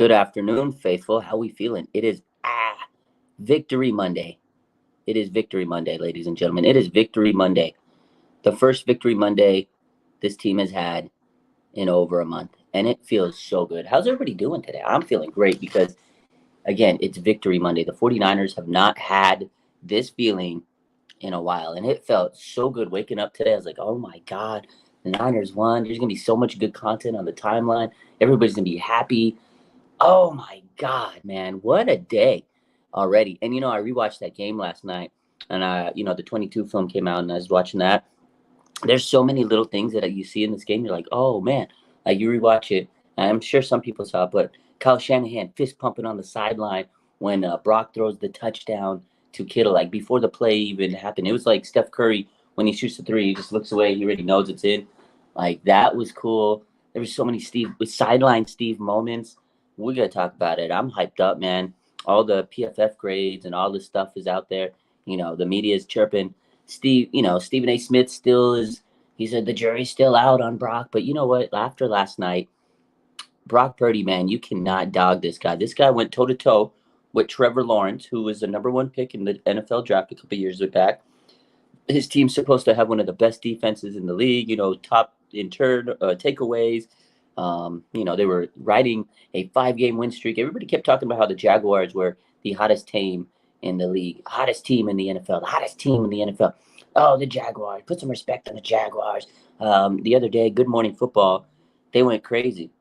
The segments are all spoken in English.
Good afternoon, faithful. How we feeling? It is Victory Monday. It is Victory Monday, ladies and gentlemen. It is Victory Monday. The first Victory Monday this team has had in over a month, and it feels so good. How's everybody doing today? I'm feeling great because, again, it's Victory Monday. The 49ers have not had this feeling in a while, and it felt so good waking up today. I was like, oh my God, the Niners won. There's going to be so much good content on the timeline. Everybody's going to be happy. Oh my God, man, what a day already. And I rewatched that game last night, and the 22 film came out, and I was watching that. There's so many little things that you see in this game. You're like, oh man, like you rewatch it. And I'm sure some people saw it, but Kyle Shanahan fist pumping on the sideline when Brock throws the touchdown to Kittle, like before the play even happened. It was like Steph Curry when he shoots the three, he just looks away, he already knows it's in. Like that was cool. There was so many sideline Steve moments. We gotta talk about it. I'm hyped up, man. All the PFF grades and all this stuff is out there. The media is chirping. Stephen A. Smith still is. He said the jury's still out on Brock, but you know what? After last night, Brock Purdy, man, you cannot dog this guy. This guy went toe to toe with Trevor Lawrence, who was the number one pick in the NFL draft a couple years back. His team's supposed to have one of the best defenses in the league. Top in takeaways. They were riding a 5-game win streak. Everybody kept talking about how the Jaguars were the hottest team in the league, hottest team in the NFL, the hottest team in the NFL. Oh, the Jaguars. Put some respect on the Jaguars. The other day, Good Morning Football, they went crazy.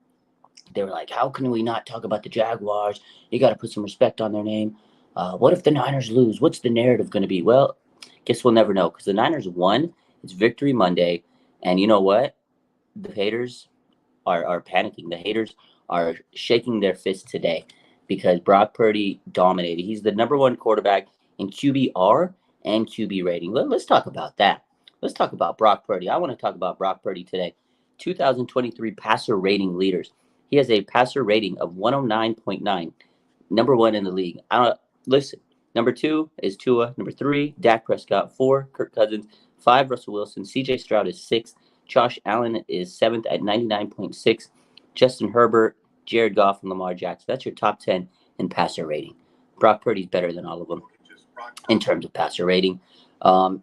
They were like, how can we not talk about the Jaguars? You got to put some respect on their name. What if the Niners lose? What's the narrative going to be? Well, guess we'll never know because the Niners won. It's Victory Monday. And you know what? The haters are panicking. The haters are shaking their fists today because Brock Purdy dominated. He's the number one quarterback in QBR and QB rating. Let's talk about that. Let's talk about Brock Purdy. I want to talk about Brock Purdy today. 2023 passer rating leaders. He has a passer rating of 109.9, number one in the league. Listen. Number 2 is Tua. Number 3, Dak Prescott. 4, Kirk Cousins. 5, Russell Wilson. C.J. Stroud is 6th. Josh Allen is 7th at 99.6. Justin Herbert, Jared Goff, and Lamar Jackson. That's your top 10 in passer rating. Brock Purdy's better than all of them in terms of passer rating.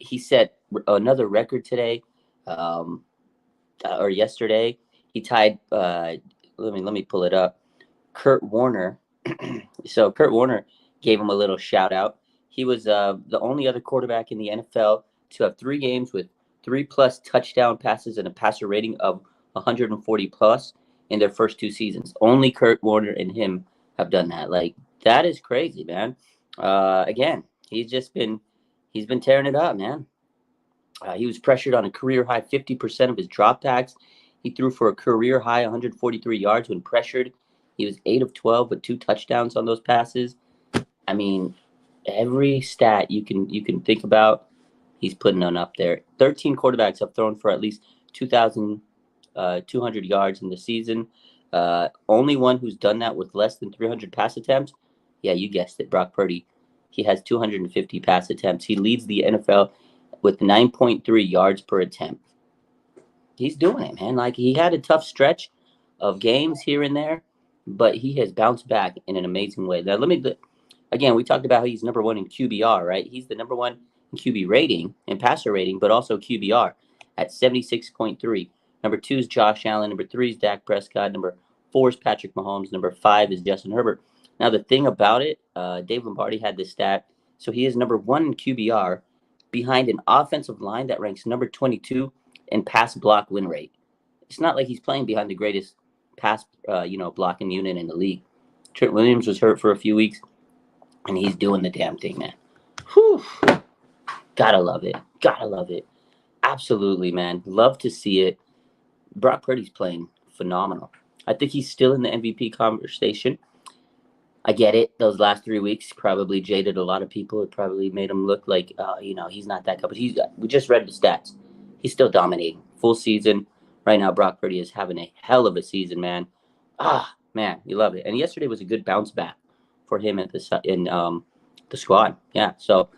He set another record today, or yesterday. He tied. Let me pull it up. Kurt Warner. So Kurt Warner gave him a little shout out. He was the only other quarterback in the NFL to have 3 games with 3+ touchdown passes and a passer rating of 140+ in their first 2 seasons. Only Kurt Warner and him have done that. Like, that is crazy, man. Again, he's been tearing it up, man. He was pressured on a career high 50% of his dropbacks. He threw for a career high 143 yards when pressured. He was 8 of 12 with 2 touchdowns on those passes. I mean, every stat you can think about, he's putting on up there. 13 quarterbacks have thrown for at least 2,200 yards in the season. Only one who's done that with less than 300 pass attempts. Yeah, you guessed it, Brock Purdy. He has 250 pass attempts. He leads the NFL with 9.3 yards per attempt. He's doing it, man. Like, he had a tough stretch of games here and there, but he has bounced back in an amazing way. Now, again, we talked about how he's number one in QBR, right? He's the number one in QB rating and passer rating, but also QBR at 76.3. Number 2 is Josh Allen. Number 3 is Dak Prescott. Number 4 is Patrick Mahomes. Number 5 is Justin Herbert. Now, the thing about it, Dave Lombardi had this stat. So he is number 1 in QBR behind an offensive line that ranks number 22 in pass block win rate. It's not like he's playing behind the greatest pass, blocking unit in the league. Trent Williams was hurt for a few weeks, and he's doing the damn thing, man. Whew. Gotta love it. Gotta love it. Absolutely, man. Love to see it. Brock Purdy's playing phenomenal. I think he's still in the MVP conversation. I get it. Those last 3 weeks probably jaded a lot of people. It probably made him look like, he's not that good. But we just read the stats. He's still dominating. Full season. Right now, Brock Purdy is having a hell of a season, man. Man, you love it. And yesterday was a good bounce back for him in the squad. Yeah, so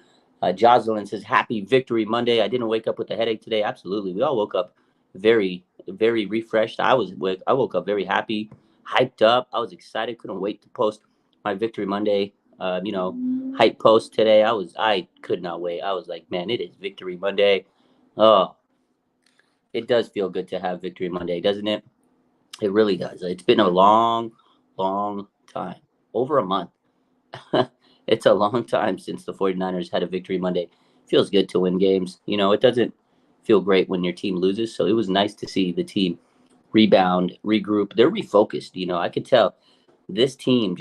Jocelyn says, happy Victory Monday. I didn't wake up with a headache today. Absolutely. We all woke up very, very refreshed. I woke up very happy, hyped up. I was excited. Couldn't wait to post my Victory Monday, hype post today. I could not wait. I was like, man, it is Victory Monday. Oh, it does feel good to have Victory Monday, doesn't it? It really does. It's been a long, long time. Over a month. It's a long time since the 49ers had a Victory Monday. Feels good to win games. It doesn't feel great when your team loses. So it was nice to see the team rebound, regroup. They're refocused. I could tell this team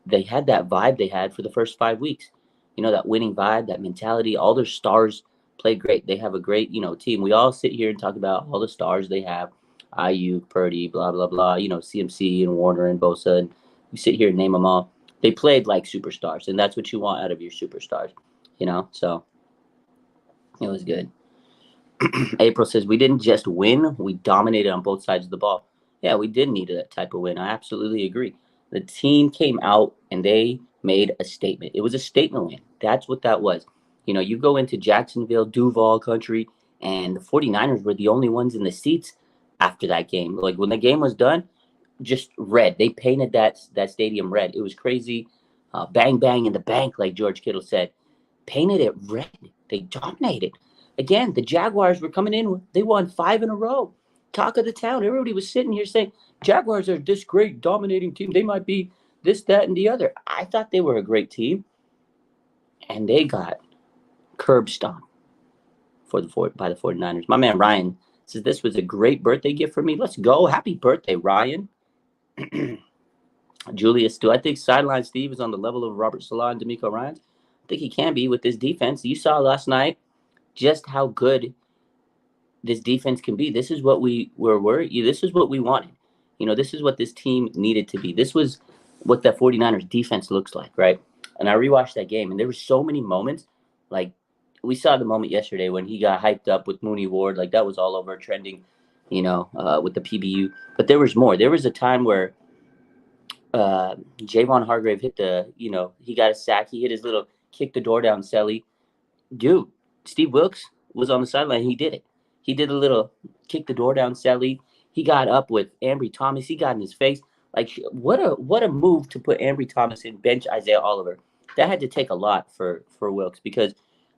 they had that vibe they had for the first 5 weeks. That winning vibe, that mentality. All their stars played great. They have a great, team. We all sit here and talk about all the stars they have. Ayuk, Purdy, blah, blah, blah, CMC and Warner and Bosa. And we sit here and name them all. They played like superstars, and that's what you want out of your superstars, So it was good. April says, we didn't just win, we dominated on both sides of the ball. Yeah, we did need that type of win. I absolutely agree. The team came out and they made a statement. It was a statement win. That's what that was. You go into Jacksonville, Duval country, and the 49ers were the only ones in the seats after that game. Like when the game was done, just red. They painted that stadium red. It was crazy. Bang, bang in the bank, like George Kittle said. Painted it red. They dominated. Again, the Jaguars were coming in. They won 5 in a row. Talk of the town. Everybody was sitting here saying, Jaguars are this great, dominating team. They might be this, that, and the other. I thought they were a great team. And they got curb stomped by the 49ers. My man Ryan says, this was a great birthday gift for me. Let's go. Happy birthday, Ryan. Julius, do I think Sideline Steve is on the level of Robert Saleh and DeMeco Ryans? I think he can be with this defense. You saw last night just how good this defense can be. This is what we were worried. This is what we wanted. This is what this team needed to be. This was what the 49ers defense looks like, right? And I rewatched that game, and there were so many moments. Like, we saw the moment yesterday when he got hyped up with Mooney Ward. Like, that was all over trending, with the PBU. But there was more. There was a time where Javon Hargrave hit he got a sack. He hit his little kick the door down, Selly. Dude, Steve Wilks was on the sideline. He did it. He did a little kick the door down, Selly. He got up with Ambry Thomas. He got in his face. Like, what a move to put Ambry Thomas and bench Isaiah Oliver. That had to take a lot for Wilks because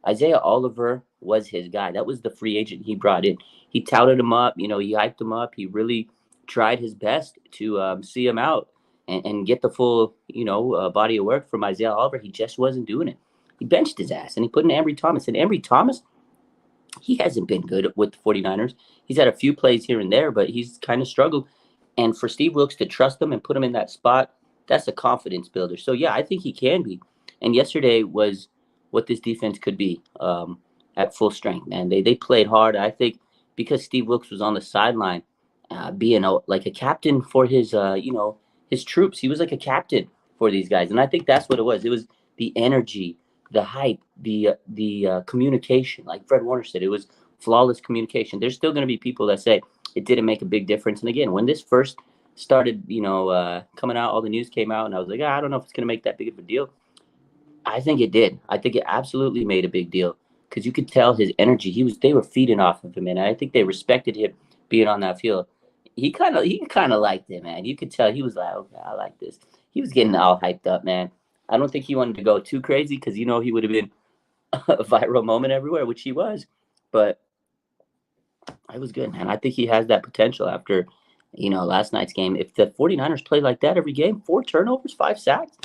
Isaiah Oliver was his guy. That was the free agent he brought in. He touted him up. He hyped him up. He really tried his best to see him out and get the full, body of work from Isaiah Oliver. He just wasn't doing it. He benched his ass, and he put in Ambry Thomas. And Ambry Thomas, he hasn't been good with the 49ers. He's had a few plays here and there, but he's kind of struggled. And for Steve Wilks to trust him and put him in that spot, that's a confidence builder. So, yeah, I think he can be. And yesterday was what this defense could be at full strength, man. They played hard. I think because Steve Wilks was on the sideline being like a captain for his, his troops. He was like a captain for these guys. And I think that's what it was. It was the energy, the hype, the communication. Like Fred Warner said, it was flawless communication. There's still going to be people that say it didn't make a big difference. And again, when this first started, coming out, all the news came out, and I was like, I don't know if it's going to make that big of a deal. I think it did. I think it absolutely made a big deal because you could tell his energy. They were feeding off of him, and I think they respected him being on that field. He kind of liked it, man. You could tell he was like, okay, I like this. He was getting all hyped up, man. I don't think he wanted to go too crazy because, he would have been a viral moment everywhere, which he was. But it was good, man. I think he has that potential after, last night's game. If the 49ers play like that every game, 4 turnovers, 5 sacks,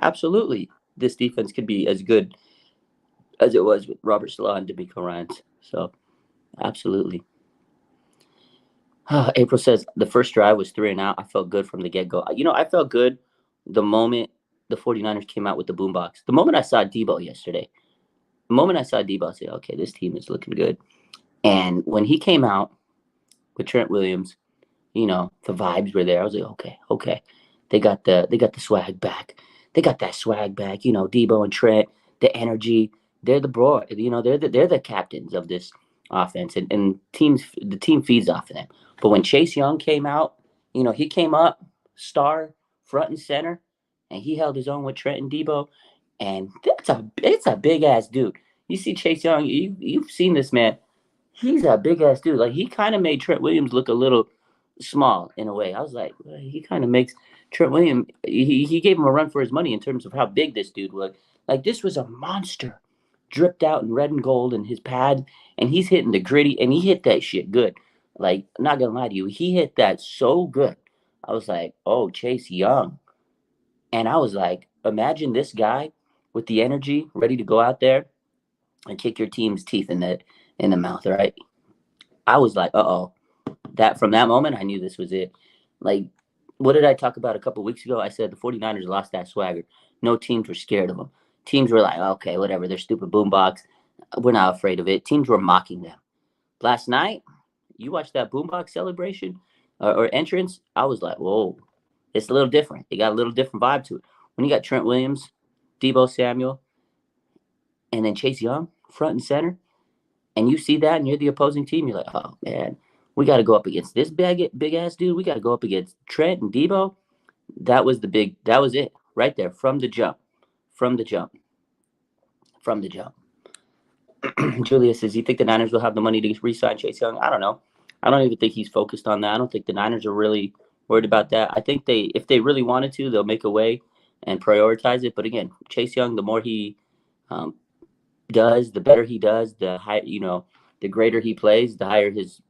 absolutely, this defense could be as good as it was with Robert Saleh and DeMeco Ryans. So, absolutely. April says, the first drive was 3 and out. I felt good from the get-go. I felt good the moment the 49ers came out with the boombox. The moment I saw Debo yesterday, I said, okay, this team is looking good. And when he came out with Trent Williams, the vibes were there. I was like, okay. They got the swag back. They got that swag back. Debo and Trent, the energy. They're the bro. They're the captains of this offense, and the team feeds off of them. But when Chase Young came out, he came up star front and center, and he held his own with Trent and Debo, and it's a big ass dude. You see Chase Young, you've seen this man. He's a big ass dude. Like, he kind of made Trent Williams look a little small in a way. I was like, well, he kind of makes Trent Williams. He gave him a run for his money in terms of how big this dude was. Like this was a monster, dripped out in red and gold in his pad, and he's hitting the gritty, and he hit that shit good. Like, I'm not gonna lie to you, he hit that so good. I was like, oh, Chase Young, and I was like, imagine this guy with the energy, ready to go out there and kick your team's teeth in the mouth, right? I was like, uh-oh. That from that moment, I knew this was it. Like, what did I talk about a couple weeks ago? I said the 49ers lost that swagger. No teams were scared of them. Teams were like, okay, whatever, they're stupid boombox. We're not afraid of it. Teams were mocking them. Last night, you watched that boombox celebration or entrance. I was like, whoa, it's a little different. It got a little different vibe to it. When you got Trent Williams, Debo Samuel, and then Chase Young front and center, and you see that and you're the opposing team, you're like, oh man, we got to go up against this big ass dude. We got to go up against Trent and Debo. That was it right there from the jump, from the jump, from the jump. Julius says, you think the Niners will have the money to re-sign Chase Young? I don't know. I don't even think he's focused on that. I don't think the Niners are really worried about that. I think if they really wanted to, they'll make a way and prioritize it. But again, Chase Young, the more he um, does, the better he does, the high, the greater he plays, the higher his,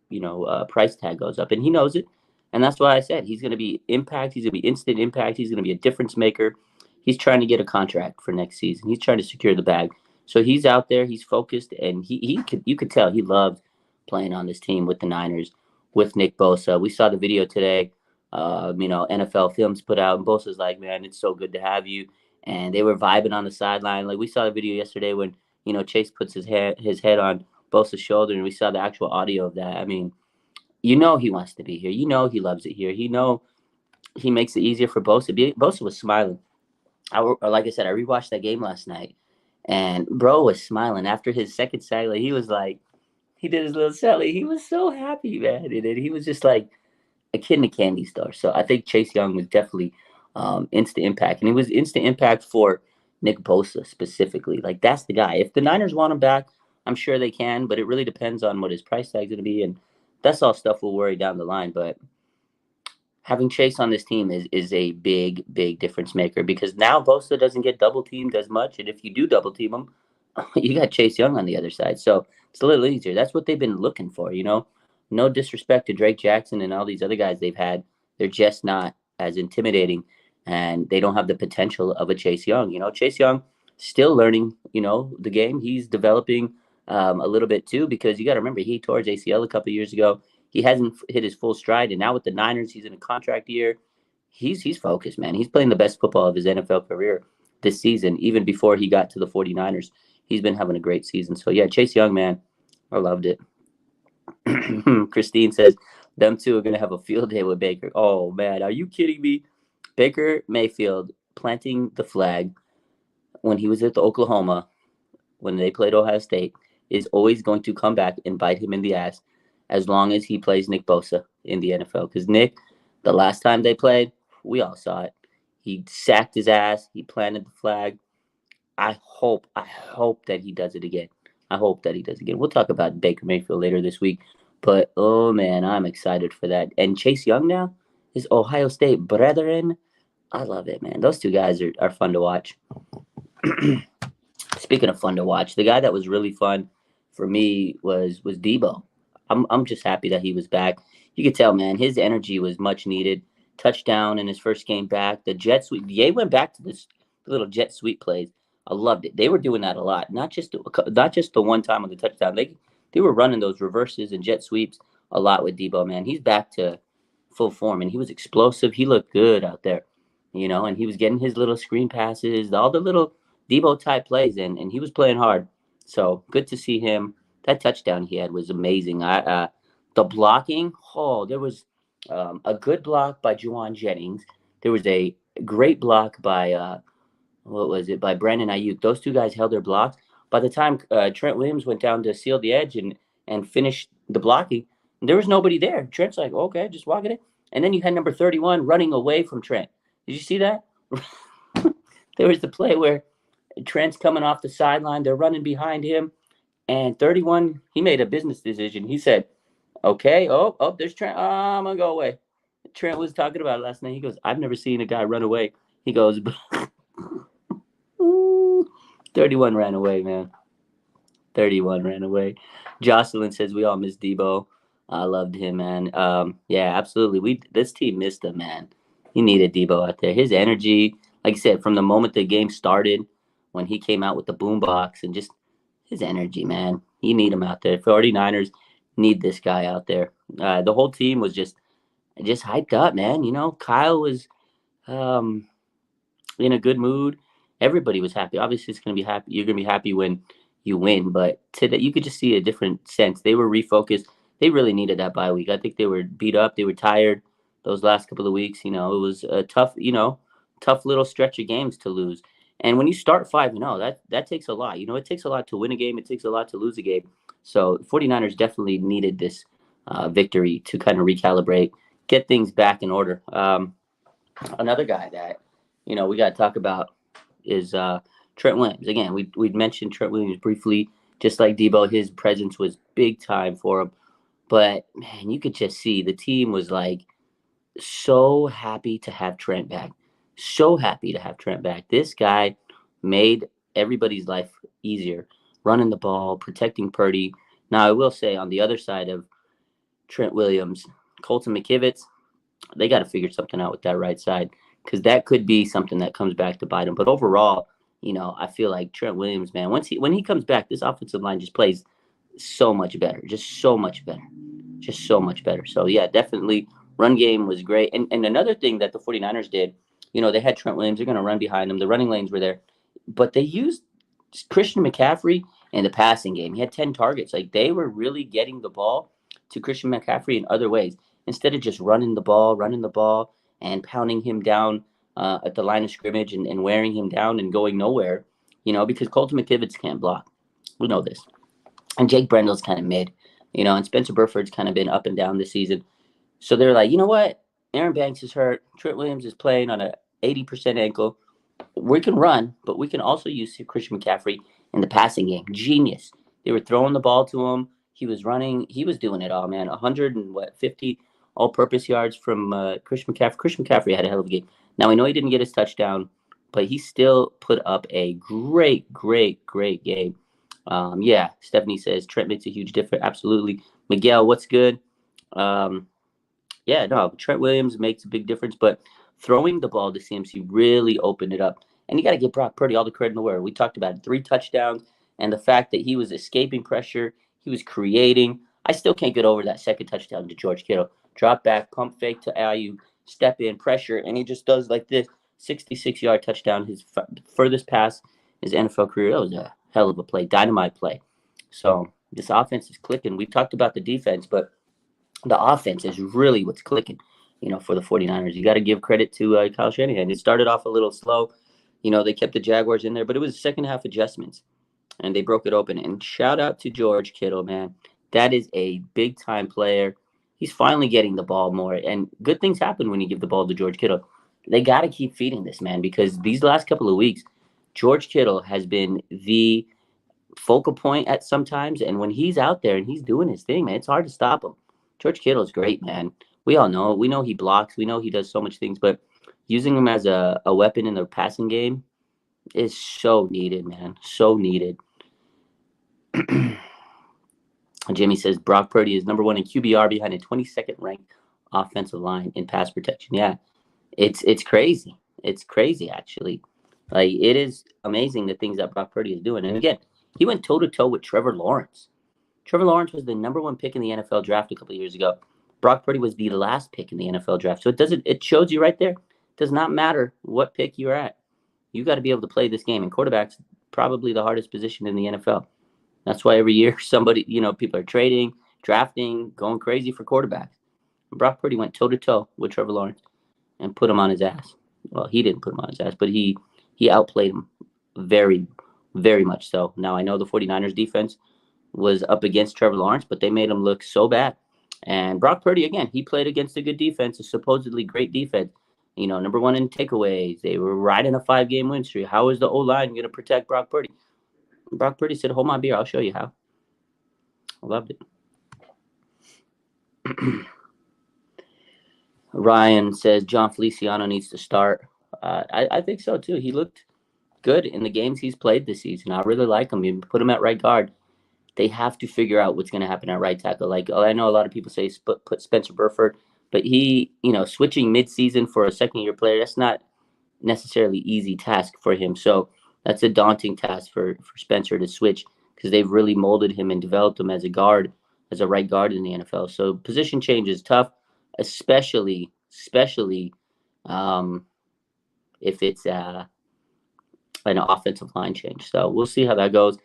price tag goes up, and he knows it. And that's why I said he's going to be impact. He's going to be instant impact. He's going to be a difference maker. He's trying to get a contract for next season. He's trying to secure the bag. So he's out there. He's focused, and you could tell he loved playing on this team with the Niners with Nick Bosa. We saw the video today. NFL Films put out, and Bosa's like, man, it's so good to have you. And they were vibing on the sideline. Like we saw the video yesterday when Chase puts his head on Bosa's shoulder, and we saw the actual audio of that. I mean, he wants to be here. He loves it here. He makes it easier for Bosa. Bosa was smiling. Like I said, I rewatched that game last night, and bro was smiling after his second sack. Like he was like, he did his little celly. He was so happy, man. And he was just like a kid in a candy store. So I think Chase Young was definitely instant impact, and he was instant impact for Nick Bosa specifically. Like that's the guy. If the Niners want him back, I'm sure they can, but it really depends on what his price tag is going to be, and that's all stuff we'll worry down the line. But having Chase on this team is a big difference maker because now Bosa doesn't get double teamed as much, and if you do double team him, you got Chase Young on the other side, so it's a little easier. That's what they've been looking for, No disrespect to Drake Jackson and all these other guys they've had, they're just not as intimidating, and they don't have the potential of a Chase Young. Chase Young still learning, the game. He's developing a little bit too because you got to remember he tore his ACL a couple of years ago. He hasn't hit his full stride, and now with the Niners, he's in a contract year. He's focused, man. He's playing the best football of his NFL career this season, even before he got to the 49ers. He's been having a great season. So, yeah, Chase Young, man, I loved it. Christine says, them two are going to have a field day with Baker. Oh, man, are you kidding me? Baker Mayfield planting the flag when he was at the Oklahoma, when they played Ohio State, is always going to come back and bite him in the ass as long as he plays Nick Bosa in the NFL. Because Nick, the last time they played, we all saw it. He sacked his ass. He planted the flag. I hope that he does it again. I hope that he does it again. We'll talk about Baker Mayfield later this week. But, oh, man, I'm excited for that. And Chase Young now, his Ohio State brethren, I love it, man. Those two guys are fun to watch. Speaking of fun to watch, the guy that was really fun for me was Debo. I'm just happy that he was back. You could tell, man, his energy was much needed. Touchdown in his first game back. The jet sweep. Ye went back to this little jet sweep plays. I loved it. They were doing that a lot. Not just the one time on the touchdown. They were running those reverses and jet sweeps a lot with Debo, man. He's back to full form, and he was explosive. He looked good out there, and he was getting his little screen passes, all the little Debo type plays, and he was playing hard. So good to see him. That touchdown he had was amazing. The blocking, there was a good block by Juwan Jennings. There was a great block by by Brandon Ayuk. Those two guys held their blocks. By the time Trent Williams went down to seal the edge and finish the blocking, there was nobody there. Trent's like, okay, just walking it. And then you had number 31 running away from Trent. Did you see that? There was the play where Trent's coming off the sideline. They're running behind him. And 31, he made a business decision. He said, Okay. Oh, there's Trent. I'm gonna go away. Trent was talking about it last night. He goes, I've never seen a guy run away. He goes, 31 ran away, man. 31 ran away. Jocelyn says we all miss Debo. I loved him, man. Yeah, absolutely. This team missed him, man. He needed Debo out there. His energy, like I said, from the moment the game started, when he came out with the boombox and just his energy, man. You need him out there. 49ers need this guy out there. The whole team was just hyped up, man. Kyle was um, in a good mood. Everybody was happy. Obviously, it's gonna be happy. You're gonna be happy when you win, but today you could just see a different sense. They were refocused. They really needed that bye week. I think they were beat up. They were tired those last couple of weeks. It was a tough little stretch of games to lose. And when you start 5-0, that takes a lot. It takes a lot to win a game. It takes a lot to lose a game. So 49ers definitely needed this victory to kind of recalibrate, get things back in order. Another guy that we got to talk about is Trent Williams. Again, we'd mentioned Trent Williams briefly, just like Debo. His presence was big time for him, but man, you could just see the team was like so happy to have Trent back. So happy to have Trent back. This guy made everybody's life easier, running the ball, protecting Purdy. Now, I will say on the other side of Trent Williams, Colton McKivitz, they got to figure something out with that right side because that could be something that comes back to bite him. But overall, I feel like Trent Williams, man, when he comes back, this offensive line just plays so much better, just so much better, just so much better. So yeah, definitely run game was great. And another thing that the 49ers did, they had Trent Williams, they're going to run behind him. The running lanes were there, but they used Christian McCaffrey in the passing game. He had 10 targets. Like they were really getting the ball to Christian McCaffrey in other ways instead of just running the ball, and pounding him down at the line of scrimmage and wearing him down and going nowhere, because Colton McKivitz can't block. We know this. And Jake Brendel's kind of mid, and Spencer Burford's kind of been up and down this season. So they're like, you know what? Aaron Banks is hurt. Trent Williams is playing on a 80% ankle. We can run, but we can also use Christian McCaffrey in the passing game. Genius. They were throwing the ball to him. He was running. He was doing it all, man. 50 all-purpose yards from Christian McCaffrey. Christian McCaffrey had a hell of a game. Now, I know he didn't get his touchdown, but he still put up a great, great, great game. Yeah, Stephanie says Trent makes a huge difference. Absolutely. Miguel, what's good? Yeah, no, Trent Williams makes a big difference, but throwing the ball to CMC really opened it up. And you got to give Brock Purdy all the credit in the world. We talked about it, 3 touchdowns, and the fact that he was escaping pressure, he was creating. I still can't get over that second touchdown to George Kittle. Drop back, pump fake to Ayu, step in, pressure, and he just does like this 66-yard touchdown, his furthest pass his NFL career. That was a hell of a play, dynamite play. So this offense is clicking. We talked about the defense, but the offense is really what's clicking, for the 49ers. You got to give credit to Kyle Shanahan. It started off a little slow. They kept the Jaguars in there, but it was second half adjustments, and they broke it open. And shout out to George Kittle, man. That is a big-time player. He's finally getting the ball more, and good things happen when you give the ball to George Kittle. They got to keep feeding this, man, because these last couple of weeks, George Kittle has been the focal point at sometimes, and when he's out there and he's doing his thing, man, it's hard to stop him. George Kittle is great, man. We all know. We know he blocks. We know he does so much things, but using him as a weapon in the passing game is so needed, man. So needed. Jimmy says Brock Purdy is number 1 in QBR behind a 22nd ranked offensive line in pass protection. Yeah, it's crazy. It's crazy, actually. Like, it is amazing the things that Brock Purdy is doing. And again, he went toe-to-toe with Trevor Lawrence. Trevor Lawrence was the number 1 pick in the NFL draft a couple of years ago. Brock Purdy was the last pick in the NFL draft. So it shows you right there. It does not matter what pick you're at. You got to be able to play this game. And quarterback's probably the hardest position in the NFL. That's why every year people are trading, drafting, going crazy for quarterbacks. Brock Purdy went toe-to-toe with Trevor Lawrence and put him on his ass. Well, he didn't put him on his ass, but he outplayed him very, very much so. Now, I know the 49ers defense was up against Trevor Lawrence, but they made him look so bad. And Brock Purdy, again, he played against a good defense, a supposedly great defense. Number 1 in takeaways. They were riding a 5-game win streak. How is the O-line going to protect Brock Purdy? Brock Purdy said, hold my beer. I'll show you how. I loved it. Ryan says John Feliciano needs to start. I think so too. He looked good in the games he's played this season. I really like him. You put him at right guard. They have to figure out what's going to happen at right tackle. Like, I know a lot of people say put Spencer Burford, but he, switching midseason for a second-year player, that's not necessarily easy task for him. So that's a daunting task for Spencer to switch because they've really molded him and developed him as a guard, as a right guard in the NFL. So position change is tough, especially um, if it's an offensive line change. So we'll see how that goes.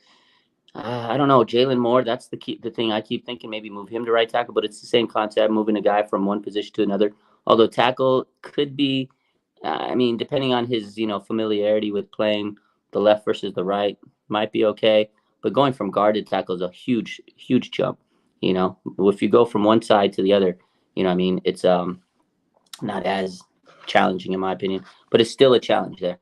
I don't know. Jalen Moore, that's the thing I keep thinking, maybe move him to right tackle, but it's the same concept, moving a guy from one position to another. Although tackle could be, depending on his, familiarity with playing the left versus the right, might be okay. But going from guard to tackle is a huge, huge jump. If you go from one side to the other, it's not as challenging in my opinion, but it's still a challenge there.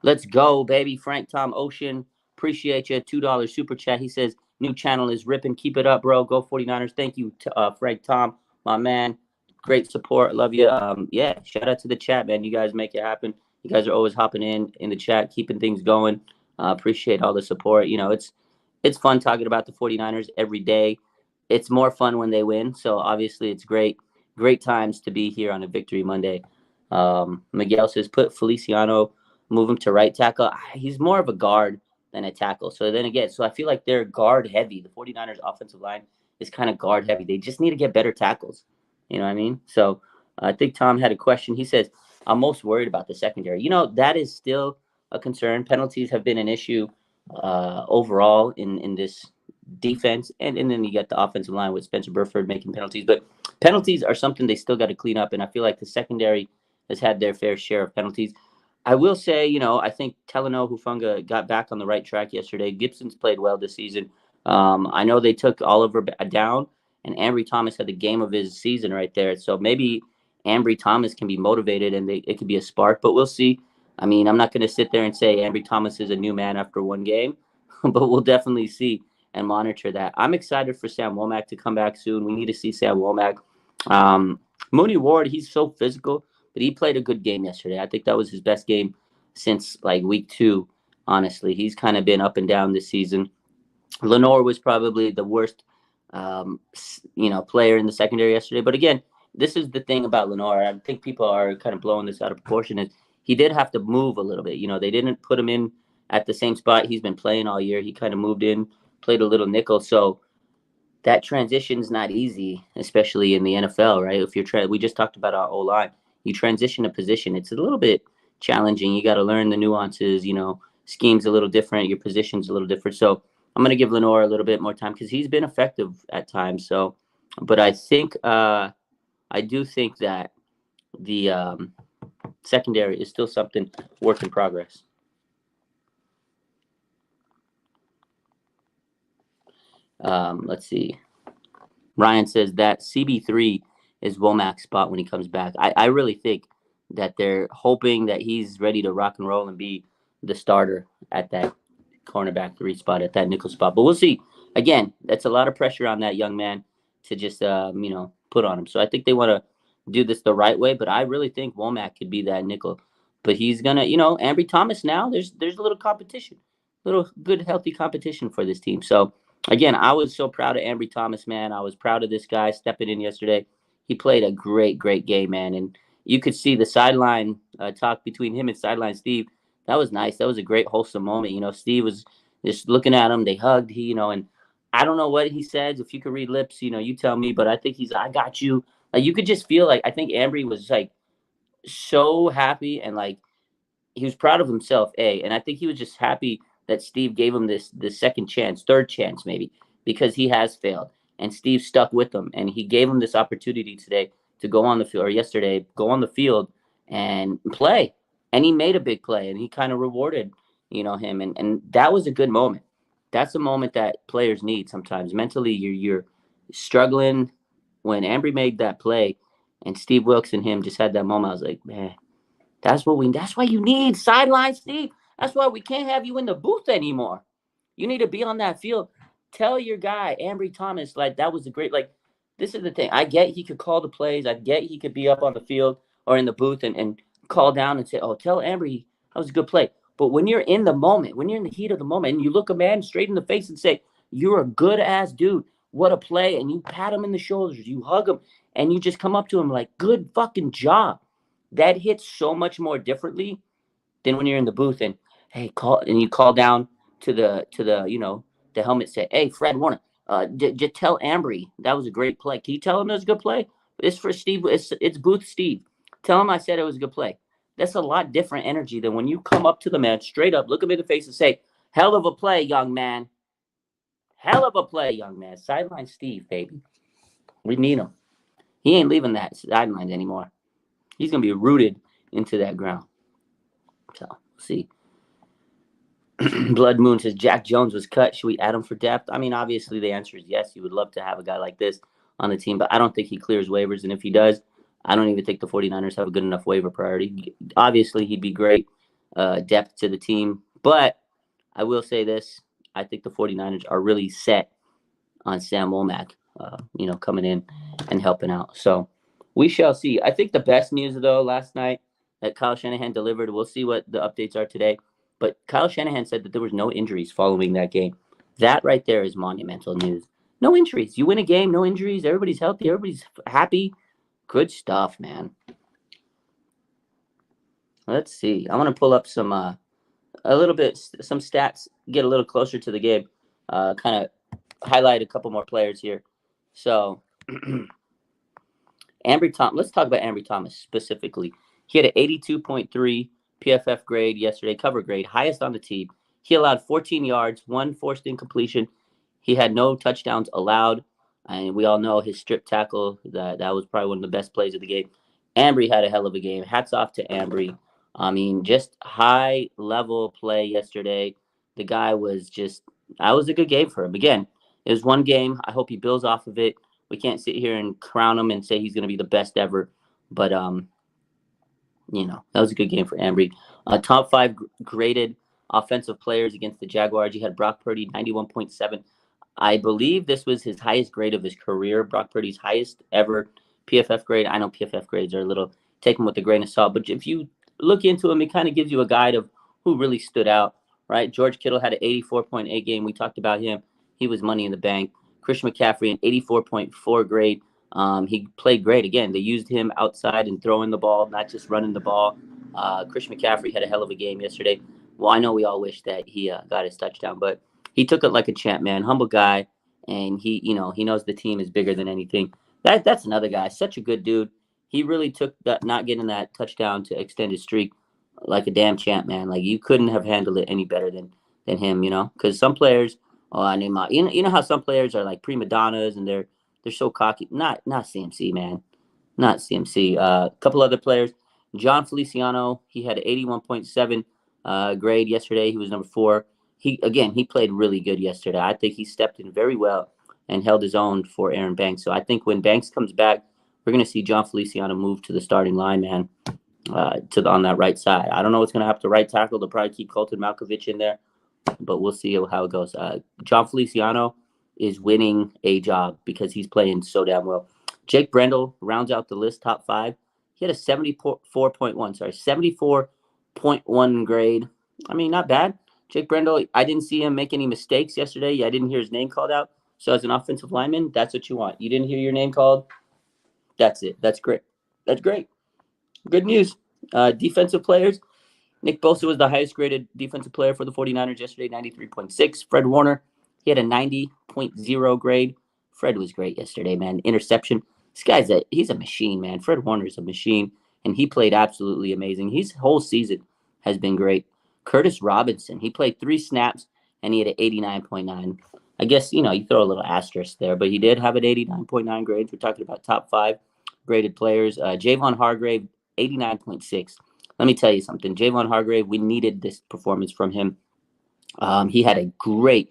Let's go, baby. Frank Tom Ocean. Appreciate you. $2 super chat. He says, new channel is ripping. Keep it up, bro. Go 49ers. Thank you, Frank Tom, my man. Great support. Love you. Yeah, shout out to the chat, man. You guys make it happen. You guys are always hopping in the chat, keeping things going. Appreciate all the support. It's fun talking about the 49ers every day. It's more fun when they win. So obviously it's great times to be here on a Victory Monday. Miguel says, put Feliciano, move him to right tackle. He's more of a guard than a tackle. So then again, I feel like they're guard heavy. The 49ers offensive line is kind of guard heavy. They just need to get better tackles. You know what I mean? So I think Tom had a question. He says, I'm most worried about the secondary. That is still a concern. Penalties have been an issue overall in this defense. And then you get the offensive line with Spencer Burford making penalties. But penalties are something they still got to clean up. And I feel like the secondary has had their fair share of penalties. I will say, I think Talanoa Hufanga got back on the right track yesterday. Gibson's played well this season. I know they took Oliver down, and Ambry Thomas had the game of his season right there. So maybe Ambry Thomas can be motivated and it could be a spark, but we'll see. I'm not going to sit there and say Ambry Thomas is a new man after one game, but we'll definitely see and monitor that. I'm excited for Sam Womack to come back soon. We need to see Sam Womack. Mooney Ward, he's so physical, but he played a good game yesterday. I think that was his best game since like week 2. Honestly, he's kind of been up and down this season. Lenoir was probably the worst, player in the secondary yesterday. But again, this is the thing about Lenoir. I think people are kind of blowing this out of proportion. Is he did have to move a little bit. They didn't put him in at the same spot he's been playing all year. He kind of moved in, played a little nickel. So that transition is not easy, especially in the NFL, right? If you're we just talked about our O-line. You transition a position, it's a little bit challenging. You got to learn the nuances, scheme's a little different, your position's a little different. So I'm going to give Lenoir a little bit more time because he's been effective at times. So, but I think, I do think that the secondary is still something work in progress. Let's see. Ryan says that CB3 is Womack's spot when he comes back. I really think that they're hoping that he's ready to rock and roll and be the starter at that cornerback 3 spot, at that nickel spot. But we'll see. Again, that's a lot of pressure on that young man to just, put on him. So I think they want to do this the right way. But I really think Womack could be that nickel. But he's going to, Ambry Thomas now, there's a little competition, little good, healthy competition for this team. So, again, I was so proud of Ambry Thomas, man. I was proud of this guy stepping in yesterday. He played a great game, man. And you could see the sideline talk between him and sideline Steve. That was nice. That was a great, wholesome moment. Steve was just looking at him. They hugged, and I don't know what he said. If you could read lips, you tell me. But I think I got you. Like, you could just feel like, I think Ambry was, like, so happy and, like, he was proud of himself, and I think he was just happy that Steve gave him this second chance, third chance maybe, because he has failed. And Steve stuck with him, and he gave him this opportunity today to go on the field, or yesterday, go on the field and play. And he made a big play, and he kind of rewarded, him. And that was a good moment. That's a moment that players need sometimes. Mentally, you're struggling. When Ambry made that play, and Steve Wilkes and him just had that moment, I was like, man, that's why you need sideline Steve. That's why we can't have you in the booth anymore. You need to be on that field. Tell your guy, Ambry Thomas, like, that was a great, like, this is the thing. I get he could call the plays. I get he could be up on the field or in the booth and call down and say, "Oh, tell Ambry that was a good play." But when you're in the moment, when you're in the heat of the moment, and you look a man straight in the face and say, "You're a good ass dude. What a play!" and you pat him in the shoulders, you hug him, and you just come up to him like, "Good fucking job." That hits so much more differently than when you're in the booth and hey, call and you call down to the the helmet say, "Hey, Fred Warner, just tell Ambry that was a great play. Can you tell him that was a good play? It's for Steve. It's Booth Steve. Tell him I said it was a good play." That's a lot different energy than when you come up to the man straight up, look him in the face, and say, "Hell of a play, young man. Hell of a play, young man." Sideline Steve, baby. We need him. He ain't leaving that sideline anymore. He's gonna be rooted into that ground. So see. Blood Moon says Jack Jones was cut. Should we add him for depth? I mean, obviously the answer is yes. You would love to have a guy like this on the team, but I don't think he clears waivers. And if he does, I don't even think the 49ers have a good enough waiver priority. Obviously, he'd be great depth to the team. But I will say this. I think the 49ers are really set on Sam Womack, coming in and helping out. So we shall see. I think the best news, though, last night that Kyle Shanahan delivered, we'll see what the updates are today. But Kyle Shanahan said that there was no injuries following that game. That right there is monumental news. No injuries. You win a game, no injuries. Everybody's healthy. Everybody's happy. Good stuff, man. Let's see. I want to pull up some some stats, get a little closer to the game, kind of highlight a couple more players here. So, Ambry Thomas. Let's talk about Ambry Thomas specifically. He had an 82.3 PFF grade yesterday, cover grade, highest on the team. He allowed 14 yards, 1 forced incompletion. He had no touchdowns allowed, and we all know his strip tackle. That was probably one of the best plays of the game. Ambry had a hell of a game. Hats off to Ambry. I mean, just high level play yesterday. The guy was just. That was a good game for him. Again, it was one game. I hope he builds off of it. We can't sit here and crown him and say he's going to be the best ever, but that was a good game for Ambry. Top 5 graded offensive players against the Jaguars. You had Brock Purdy, 91.7. I believe this was his highest grade of his career. Brock Purdy's highest ever PFF grade. I know PFF grades are a little, take them with a grain of salt, but if you look into him, it kind of gives you a guide of who really stood out, right? George Kittle had an 84.8 game. We talked about him. He was money in the bank. Christian McCaffrey, an 84.4 grade. He played great. Again, they used him outside and throwing the ball, not just running the ball. Christian McCaffrey had a hell of a game yesterday. Well, I know we all wish that he got his touchdown, but he took it like a champ, man. Humble guy, and he knows the team is bigger than anything. That's another guy, such a good dude. He really took that not getting that touchdown to extend his streak like a damn champ, man. Like you couldn't have handled it any better than him, because some players. Oh, I mean, you know how some players are like prima donnas and they're so cocky. Not CMC, man. Not CMC. A couple other players. John Feliciano, he had an 81.7 grade yesterday. He was number 4. He played really good yesterday. I think he stepped in very well and held his own for Aaron Banks. So I think when Banks comes back, we're going to see John Feliciano move to the starting line, man, on that right side. I don't know what's going to happen to right tackle. They'll probably keep Colton Malkovich in there, but we'll see how it goes. John Feliciano is winning a job because he's playing so damn well. Jake Brendel rounds out the list, top 5. He had a 74.1 grade. I mean, not bad. Jake Brendel, I didn't see him make any mistakes yesterday. I didn't hear his name called out. So as an offensive lineman, that's what you want. You didn't hear your name called. That's it. That's great. That's great. Good news. Defensive players. Nick Bosa was the highest graded defensive player for the 49ers yesterday, 93.6. Fred Warner, he had a 90.0 grade. Fred was great yesterday, man. Interception. This guy's he's a machine, man. Fred Warner is a machine, and he played absolutely amazing. His whole season has been great. Curtis Robinson, he played 3 snaps, and he had an 89.9. I guess, you throw a little asterisk there, but he did have an 89.9 grade. We're talking about top 5 graded players. Javon Hargrave, 89.6. Let me tell you something. Javon Hargrave, we needed this performance from him. He had a great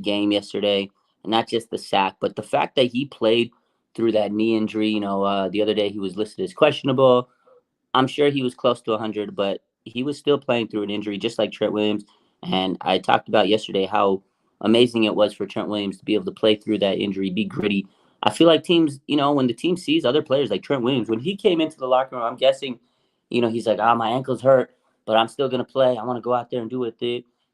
game yesterday. And not just the sack, but the fact that he played through that knee injury. The other day he was listed as questionable. I'm sure he was close to 100, but he was still playing through an injury, just like Trent Williams. And I talked about yesterday how amazing it was for Trent Williams to be able to play through that injury, be gritty, I feel like teams, when the team sees other players like Trent Williams, when he came into the locker room, I'm guessing, he's like, my ankle's hurt, but I'm still going to play. I want to go out there and do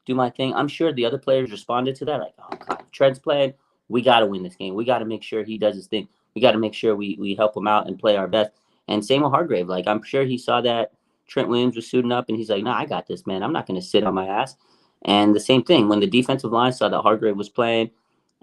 my thing. I'm sure the other players responded to that. Like, oh, God, Trent's playing. We got to win this game. We got to make sure he does his thing. We got to make sure we help him out and play our best. And same with Hargrave. Like, I'm sure he saw that Trent Williams was suiting up, and he's like, no, I got this, man. I'm not going to sit on my ass. And the same thing, when the defensive line saw that Hargrave was playing,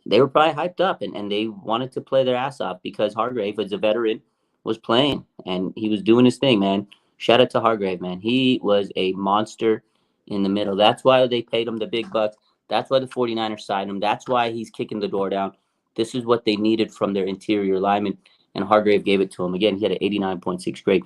they were probably hyped up and they wanted to play their ass off because Hargrave, as a veteran, was playing and he was doing his thing, man. Shout out to Hargrave, man. He was a monster in the middle. That's why they paid him the big bucks. That's why the 49ers signed him. That's why he's kicking the door down. This is what they needed from their interior lineman, and Hargrave gave it to him. Again, he had an 89.6 grade.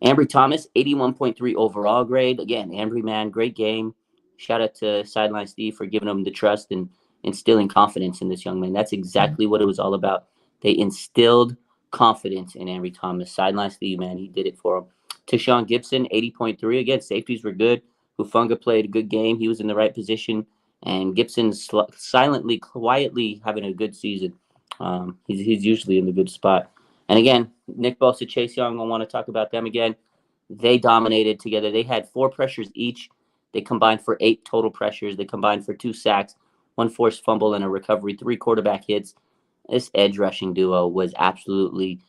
Ambry Thomas, 81.3 overall grade. Again, Ambry, man, great game. Shout out to Sideline Steve for giving him the trust and instilling confidence in this young man. That's exactly what it was all about. They instilled confidence in Ambry Thomas. Sideline Steve, man, he did it for him. Tashawn Gibson, 80.3. Again, safeties were good. Hufanga played a good game. He was in the right position. And Gibson's silently, quietly having a good season. He's usually in the good spot. And again, Nick Bosa, Chase Young, I want to talk about them again. They dominated together. They had 4 pressures each. They combined for 8 total pressures. They combined for 2 sacks, 1 forced fumble, and a recovery, 3 quarterback hits. This edge rushing duo was absolutely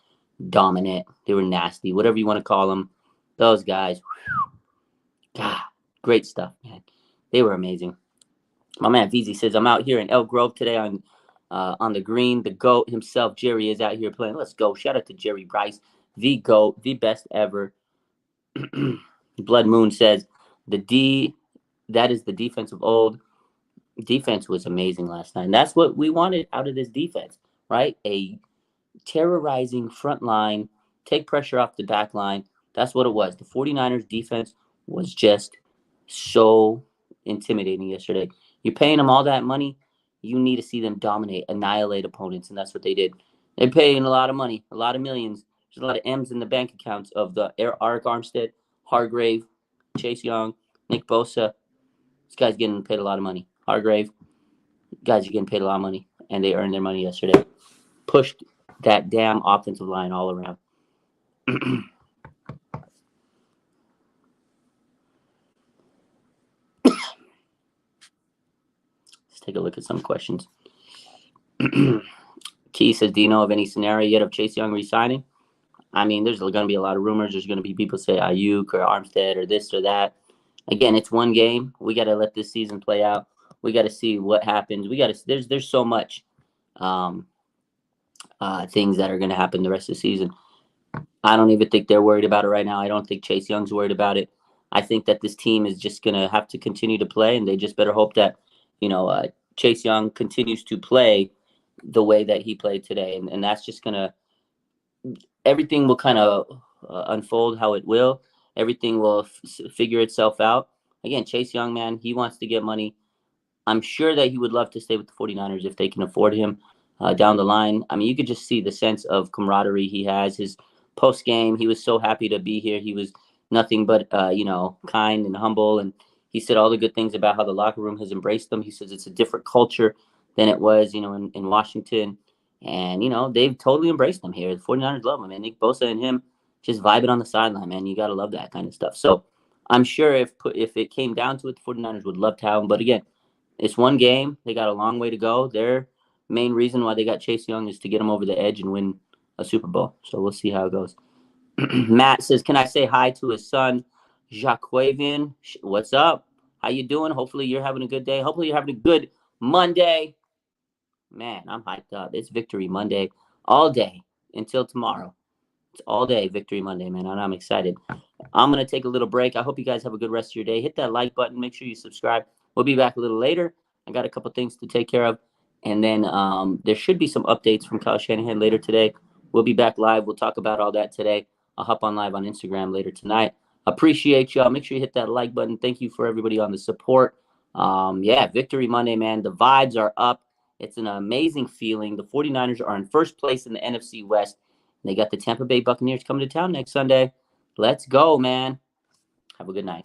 dominant. They were nasty, whatever you want to call them. Those guys, whew, God, great stuff, man. They were amazing. My man VZ says, I'm out here in Elk Grove today on the green. The GOAT himself, Jerry, is out here playing. Let's go. Shout out to Jerry Bryce, the GOAT, the best ever. Blood Moon says, that is the defense of old. Defense was amazing last night. And that's what we wanted out of this defense, right? A terrorizing front line, take pressure off the back line. That's what it was. The 49ers defense was just so intimidating yesterday. You're paying them all that money. You need to see them dominate, annihilate opponents, and that's what they did. They're paying a lot of money, a lot of millions. There's a lot of M's in the bank accounts of the Arik Armstead, Hargrave, Chase Young, Nick Bosa. This guy's getting paid a lot of money. Hargrave, guys are getting paid a lot of money, and they earned their money yesterday. Pushed that damn offensive line all around. Let's take a look at some questions. Key says, do you know of any scenario yet of Chase Young resigning? I mean, there's going to be a lot of rumors. There's going to be people say Ayuk or Armstead or this or that. Again, it's one game. We got to let this season play out. We got to see what happens. We got to. There's so much things that are going to happen the rest of the season. I don't even think they're worried about it right now. I don't think Chase Young's worried about it. I think that this team is just going to have to continue to play, and they just better hope that Chase Young continues to play the way that he played today, and that's just going to. Everything will kind of unfold how it will. Everything will figure itself out. Again, Chase Young, man, he wants to get money. I'm sure that he would love to stay with the 49ers if they can afford him down the line. I mean, you could just see the sense of camaraderie he has. His post-game, he was so happy to be here. He was nothing but, kind and humble. And he said all the good things about how the locker room has embraced them. He says it's a different culture than it was, in Washington. And, they've totally embraced him here. The 49ers love him. And Nick Bosa and him just vibing on the sideline, man. You got to love that kind of stuff. So I'm sure if it came down to it, the 49ers would love to have him. But again, it's one game. They got a long way to go. Their main reason why they got Chase Young is to get him over the edge and win a Super Bowl. So we'll see how it goes. Matt says, can I say hi to his son, Jacquavian? What's up? How you doing? Hopefully you're having a good day. Hopefully you're having a good Monday. Man, I'm hyped up. It's Victory Monday all day until tomorrow. It's all day Victory Monday, man, and I'm excited. I'm going to take a little break. I hope you guys have a good rest of your day. Hit that like button. Make sure you subscribe. We'll be back a little later. I got a couple things to take care of. And then there should be some updates from Kyle Shanahan later today. We'll be back live. We'll talk about all that today. I'll hop on live on Instagram later tonight. Appreciate y'all. Make sure you hit that like button. Thank you for everybody on the support. Victory Monday, man. The vibes are up. It's an amazing feeling. The 49ers are in first place in the NFC West. They got the Tampa Bay Buccaneers coming to town next Sunday. Let's go, man. Have a good night.